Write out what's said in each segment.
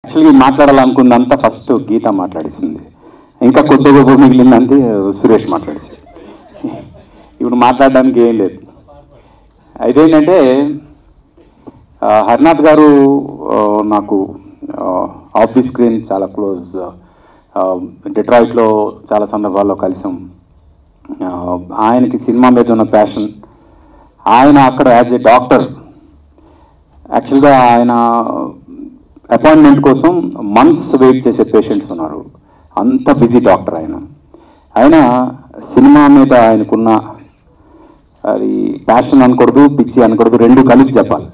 యాక్చువల్గా మాట్లాడాలనుకుందంతా ఫస్ట్ గీత మాట్లాడేసింది. ఇంకా కొద్దిగా మిగిలిందంటే సురేష్ మాట్లాడేసింది. ఇప్పుడు మాట్లాడడానికి ఏం లేదు. అదేంటంటే హరినాథ్ గారు నాకు ఆఫ్ ది స్క్రీన్ చాలా క్లోజ్. డెట్రాయిట్లో చాలా సందర్భాల్లో కలిసాం. ఆయనకి సినిమా మీద ఉన్న ప్యాషన్, ఆయన అక్కడ యాజ్ ఏ డాక్టర్ యాక్చువల్గా ఆయన అపాయింట్మెంట్ కోసం మంత్స్ వెయిట్ చేసే పేషెంట్స్ ఉన్నారు. అంత బిజీ డాక్టర్ ఆయన సినిమా మీద ఆయనకున్న అది ప్యాషన్ అనకూడదు, పిచ్చి అనకూడదు, రెండు కలిపి చెప్పాలి.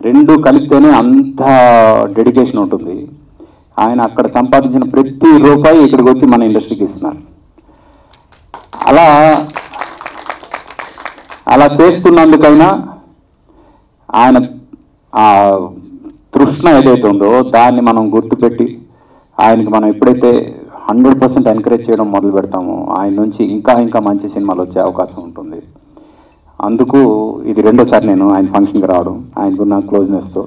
రెండు కలిపితేనే అంత డెడికేషన్ ఉంటుంది. ఆయన అక్కడ సంపాదించిన ప్రతి రూపాయి ఇక్కడికి వచ్చి మన ఇండస్ట్రీకి ఇస్తున్నారు. అలా చేస్తున్నందుకైనా ఆయన ఆ తృష్ణ ఏదైతే ఉందో దాన్ని మనం గుర్తుపెట్టి ఆయనకి మనం ఎప్పుడైతే 100% ఎంకరేజ్ చేయడం మొదలు పెడతామో ఆయన నుంచి ఇంకా ఇంకా మంచి సినిమాలు వచ్చే అవకాశం ఉంటుంది. అందుకు ఇది రెండోసారి నేను ఆయన ఫంక్షన్కి రావడం, ఆయనకున్న క్లోజ్నెస్తో.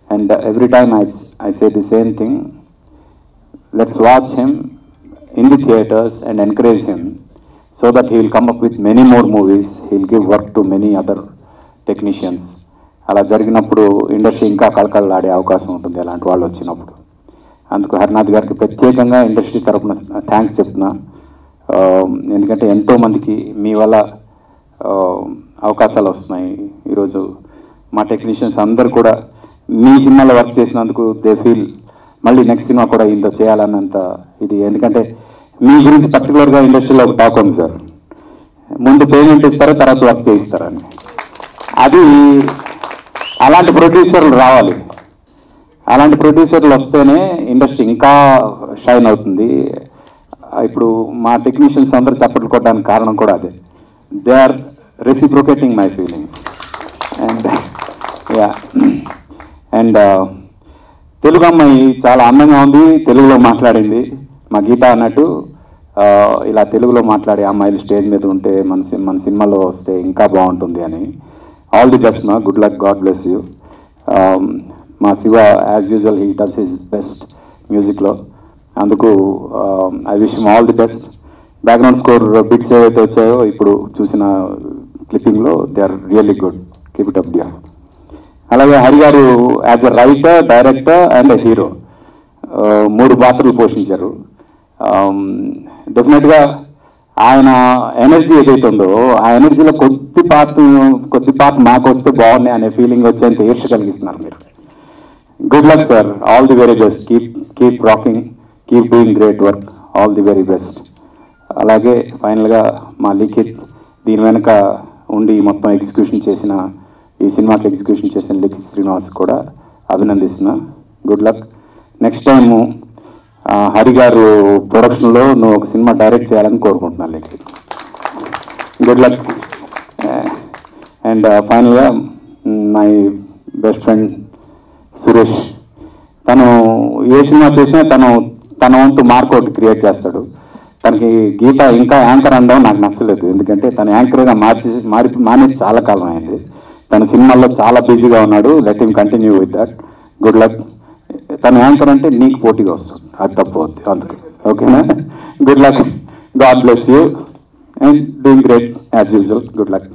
And every time I say the same thing, let's watch him in the theatres and encourage him so that he will come up with many more movies, he will give work to many other technicians. అలా జరిగినప్పుడు industry ఇంకా కళకళలాడే అవకాశం ఉంటుంది అలాంటి వాళ్ళు వచ్చినప్పుడు. అందుకు హరినాథ్ గారికి ప్రత్యేకంగా ఇండస్ట్రీ తరఫున థ్యాంక్స్ చెప్తున్నా. ఎందుకంటే ఎంతోమందికి మీ వల్ల అవకాశాలు వస్తున్నాయి. ఈరోజు మా టెక్నీషియన్స్ అందరు కూడా మీ సినిమాలో వర్క్ చేసినందుకు దే ఫీల్ మళ్ళీ నెక్స్ట్ సినిమా కూడా ఇంత చేయాలన్నంత ఇది. ఎందుకంటే మీ గురించి పర్టికులర్గా ఇండస్ట్రీలో ఒక టాక్ ఉంది సార్, ముందు పేమెంట్ ఇస్తారో తర్వాత వర్క్ చేయిస్తారని. అది అలాంటి ప్రొడ్యూసర్లు రావాలి. అలాంటి ప్రొడ్యూసర్లు వస్తేనే ఇండస్ట్రీ ఇంకా షైన్ అవుతుంది. ఇప్పుడు మా టెక్నీషియన్స్ అందరూ చప్పట్లు కొట్టడానికి కారణం కూడా అదే. They are reciprocating my feelings. And Telugu అమ్మాయి చాలా అందంగా ఉంది, తెలుగులో మాట్లాడింది. మా గీత అన్నట్టు ఇలా తెలుగులో మాట్లాడే అమ్మాయిలు స్టేజ్ మీద ఉంటే మన సినిమాలో వస్తే ఇంకా బాగుంటుంది అని. ఆల్ ది బెస్ట్ మా, good luck, god bless you. మా Siva as usual he does his best మ్యూజిక్లో. అందుకు I wish him all the best. Background score bits ఏవైతే వచ్చాయో ఇప్పుడు చూసిన క్లిప్పింగ్లో they are really good, keep it up dear. అలాగే Hari garu as a writer, director and a hero 3 పాత్రలు పోషించారు. డెఫినెట్గా ఆయన ఎనర్జీ ఏదైతే ఉందో ఆ ఎనర్జీలో కొద్ది పార్ట్ మాకు వస్తే బాగున్నాయి అనే ఫీలింగ్ వచ్చేంత ఈర్ష కలిగిస్తున్నారు మీరు. Good luck sir, all the very best. Keep rocking, keep doing great work, all the very best. అలాగే ఫైనల్గా మా లిఖిత్ దీని వెనక ఉండి మొత్తం ఎగ్జిక్యూషన్ చేసిన, ఈ సినిమాకి ఎగ్జిక్యూషన్ చేసిన లిఖిత్ శ్రీనివాస్ కూడా అభినందిస్తున్నా. Good luck. Next time Hari garu ప్రొడక్షన్లో నువ్వు ఒక సినిమా డైరెక్ట్ చేయాలని కోరుకుంటున్నాను లిఖిత్. Good luck. అండ్ ఫైనల్గా మై బెస్ట్ ఫ్రెండ్ సురేష్, తను ఏ సినిమా చేసినా తన వంతు మార్క్ ఒకటి క్రియేట్ చేస్తాడు. తనకి గీత ఇంకా యాంకర్ అనడం నాకు నచ్చలేదు. ఎందుకంటే తను యాంకర్గా మానేసి చాలా కాలం అయింది. తన సినిమాల్లో చాలా బిజీగా ఉన్నాడు. Let him continue with that. Good luck. తను యాంకర్ అంటే నీకు పోటీగా వస్తుంది, అది తప్పు అవుద్ది. అందుకు ఓకేనా? Good luck, god bless you and doing great as usual. Good luck.